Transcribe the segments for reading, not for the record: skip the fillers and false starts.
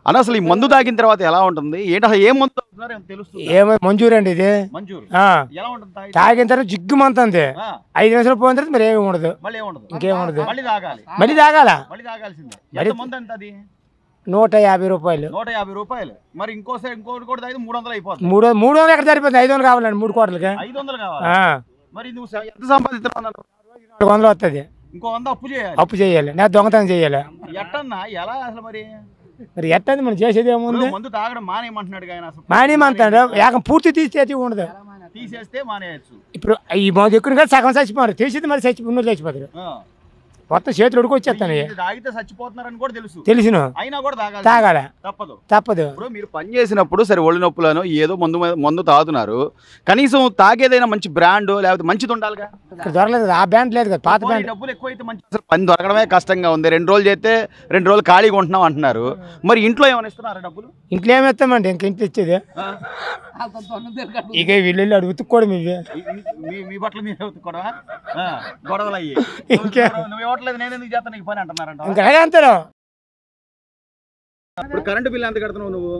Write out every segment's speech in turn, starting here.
అన్న అసలు ఈ మందు తాగిన తర్వాత ఎలా ఉంటుంది ఏంటి అసలు ఏ మందు తాగుతున్నారో తెలుస్తుంది ఏమో మంజూరు అండి ఇది. ఎలా ఉంటుంది తాగిన తర్వాత జిగ్గుమంతుంది. 5 నిమిషాలు పోయిన తర్వాత మరి ఏమి ఉండదు, మళ్ళీ ఏముండదు, ఇంకేం ఉండదు. మళ్ళీ తాగాలి, మళ్ళీ తాగాల. మళ్ళీ తాగాల్సిందే. ఎంత మంది అంత అది 150 రూపాయలు, 150 రూపాయలు. మరి ఇంకోటి కూడా తాగితే 300 అయిపోతుంది. 300 ఎక్కడ సరిపోతుంది? 500 కావాలండి 3 కోట్లకి. 500 కావాలి. మరి నువ్వు ఎంత సంపాదిస్తున్నావు? 400 వస్తుంది. ఇంకో 100 అప్పు చేయాలి. అప్పు చేయాలి, నేను దొంగతనం చేయాలి. ఎట్టన్నా ఎలా అసలు మరి ఎట్టది మనం చేసేది ఏముంది? మందు తాగడం మానేయమంటున్నాడు ఆయన. అసలు మానేమంటాడు, ఏకం పూర్తి తీసేది ఉండదు. తీసేస్తే మానేయచ్చు. ఇప్పుడు ఈ మందు ఎక్కువ కదా సగం చచ్చిపోరు, తీసేది మరి చచ్చిపోతారు. మొత్తం చేతులు ఉడికి వచ్చేస్తాను. తాగితే చచ్చిపోతున్నారని కూడా తెలుసును, అయినా కూడా తాగాల తప్పదు. ఇప్పుడు మీరు పని చేసినప్పుడు సరే ఒళ్ళు నొప్పులను ఏదో మందు తాగుతున్నారు, కనీసం తాగేదైనా మంచి బ్రాండ్ లేకపోతే మంచిది ఉండాలిగా. ఇక్కడ దొరకలేదు, ఆ బ్యాండ్ లేదు కదా, పాత బ్యాండ్. డబ్బులు ఎక్కువైతే మంచి అసలు పని దొరకడమే కష్టంగా ఉంది. 2 రోజులు చేస్తే 2 రోజులు ఖాళీగా ఉంటున్నాం అంటున్నారు. మరి ఇంట్లో ఏమైనా ఇస్తున్నారా డబ్బులు? ఇంట్లో ఏమి ఇస్తామండి, ఇంక ఇంట్లో ఇచ్చేది ఇక వీళ్ళు అడుగు ఉతుక్కోవడం. ఇవి మీ బట్టలు మీరే ఉతుక్కోవడమా? గొడవలు అయ్యి నేను ఎందుకు చేస్తాను నీకు పని అంటున్నారంట. ఇంకా అంటారు. ఇప్పుడు కరెంటు బిల్లు ఎంత కడుతున్నావు నువ్వు?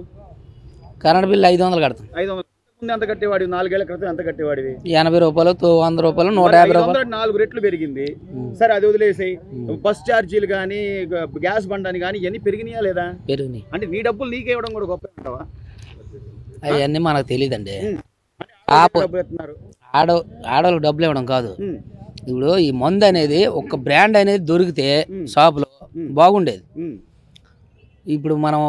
కరెంట్ బిల్లు 500 కడతాం. 500 ఎంత కట్టేవాడివి? 4 ఏళ్ల క్రితం ఎంత కట్టేవాడివి? 80 రూపాయలు, 100 రూపాయలు, 150 రూపాయలు. 4 రెట్లు పెరిగింది. సరే అది వదిలేసాయి. బస్ ఛార్జీలు కానీ గ్యాస్ బండ్ అని కానీ ఇవన్నీ పెరిగినాయా లేదా? పెరిగినాయి. అంటే నీ డబ్బులు నీకే ఇవ్వడం కూడా గొప్ప అంటావా? అవన్నీ మనకు తెలియదండి. ఆడవాళ్ళకి డబ్బులు ఇవ్వడం కాదు. ఇప్పుడు ఈ మందు అనేది ఒక బ్రాండ్ అనేది దొరికితే షాపులో బాగుండేది. ఇప్పుడు మనం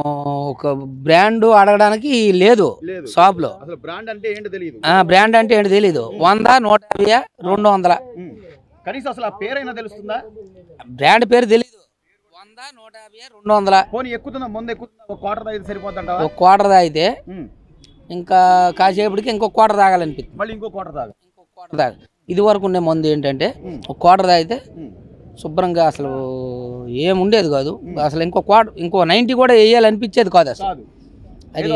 ఒక బ్రాండ్ అడగడానికి లేదు షాప్ లో. బ్రాండ్ అంటే ఏంటో తెలియదు. బ్రాండ్ అంటే ఏంటో తెలియదు. 100, 150, 200. కనీసం అసలు ఆ పేరైనా తెలుస్తుందా? బ్రాండ్ పేరు తెలియదు. 100, 150, 200. పోనీ ఎక్కుతుందా? ముందు ఎక్కుతుందా? ఒక క్వార్టర్ తాగితే సరిపోతుంటావా? ఒక క్వార్టర్ తాగితే ఇంకా కాసేపటికి ఇంకో క్వార్టర్ తాగాలనిపిస్తుంది. మళ్ళీ ఇంకో క్వార్టర్ తాగా. ఇది వరకు ఉండే మందు ఏంటంటే ఒక క్వార్టర్ తాగితే శుభ్రంగా అసలు ఏముండేది కాదు. అసలు ఇంకో 90 కూడా వేయాలనిపించేది కాదు అసలు. అది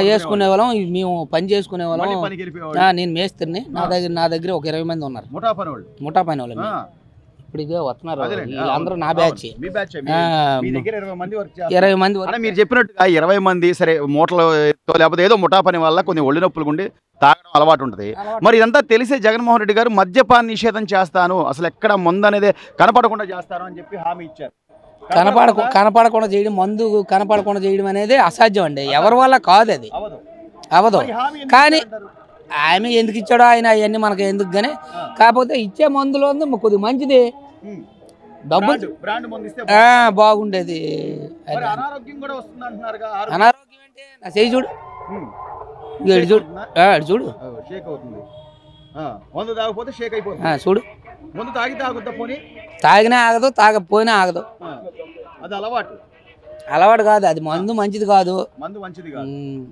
వేసుకునే వాళ్ళం, మేము పని చేసుకునే వాళ్ళం. నేను మేస్త్రిని, నా దగ్గర ఒక 20 మంది ఉన్నారు ముఠా పని వాళ్ళు. ఇప్పుడు ఇదే వస్తున్నారు, వీళ్ళందరూ నా బ్యాచ్. 20 మంది. మీరు చెప్పినట్టుగా 20 మంది సరే మూటలు లేకపోతే ఏదో ముఠా పని వల్ల కొన్ని ఒళ్ళు నొప్పులు ఉండి తాగడం అలవాటు ఉంటుంది. మరి ఇదంతా తెలిసే జగన్మోహన్ రెడ్డి గారు మద్యపాన నిషేధం చేస్తాను, అసలు ఎక్కడ మందు అనేది కనపడకుండా చేస్తాను అని చెప్పి హామీ ఇచ్చారు. కనపడకుండా చేయడం, మందు కనపడకుండా చేయడం అనేది అసాధ్యం అండి. ఎవరి వల్ల కాదు, అది అవదు. కానీ ఆమె ఎందుకు ఇచ్చాడో ఆయన అవన్నీ మనకు ఎందుకు గానీ, కాకపోతే ఇచ్చే మందులో కొద్దిగా మంచిది, డబ్బులు బాగుండేది. అనారోగ్యం అంటే నా చేయి చూడు, చూడు చూడు చూడు. తాగినా ఆగదు, తాగపోయినా ఆగదు. అలవాటు కాదు, అది మందు మంచిది కాదు.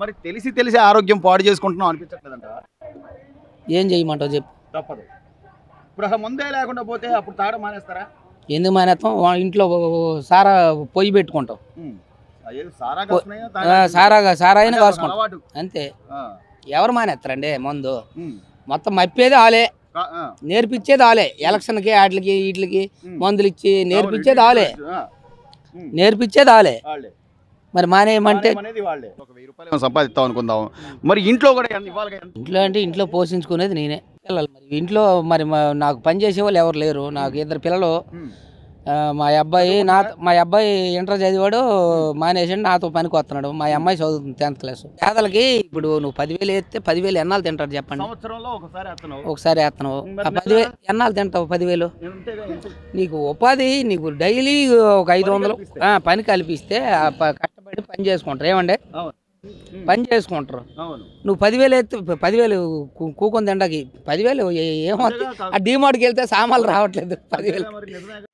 మరి తెలిసి ఆరోగ్యం పాడు చేసుకుంటున్నాం అనిపించట్లేదంట. ఏం చేయమంటావు చెప్పు? తప్పదు. ఇప్పుడు అసలు ముందే లేకుండా పోతే అప్పుడు తాగడం మానేస్తారా? ఎందుకు మానేస్తాం? ఇంట్లో సారా పొయ్యి పెట్టుకుంటాం, సారా అయినా కాసుకుంటాం అంతే. ఎవరు మానేస్తారండి మందు? మొత్తం మప్పేది ఆలే, నేర్పించేది ఆలే. ఎలక్షన్కి వాటికి వీటికి మందులు ఇచ్చి నేర్పించేది ఆలే, మరి మానేయమంటే సంపాదిస్తాం అనుకుందాం. మరి ఇంట్లో కూడా ఇంట్లో అంటే ఇంట్లో పోషించుకునేది నేనే. పిల్లలు మరి ఇంట్లో మరి నాకు పని చేసే వాళ్ళు ఎవరు లేరు. నాకు 2 పిల్లలు. మా అబ్బాయి ఇంటర్ చదివాడు, మానేసాడు, నాతో పనికి వస్తున్నాడు. మా అమ్మాయి చదువుతుంది 10th క్లాస్. పేదలకి ఇప్పుడు నువ్వు 10,000 వేస్తే 10,000 ఎన్నాళ్ళు తింటాడు చెప్పండి? ఒకసారి వేస్తున్నావు, ఆ 10,000 ఎన్నాళ్ళు తింటావు? 10,000 నీకు ఉపాధి, నీకు డైలీ ఒక 500 పని కల్పిస్తే కష్టపడి పని చేసుకుంటారు. ఏమండి పని చేసుకుంటారు. నువ్వు 10,000 ఎత్తే 10,000 కూకొని తిండాకి 10,000 ఏమవుతుంది? ఆ డిమార్ట్కి వెళ్తే సామాన్లు రావట్లేదు. 10,000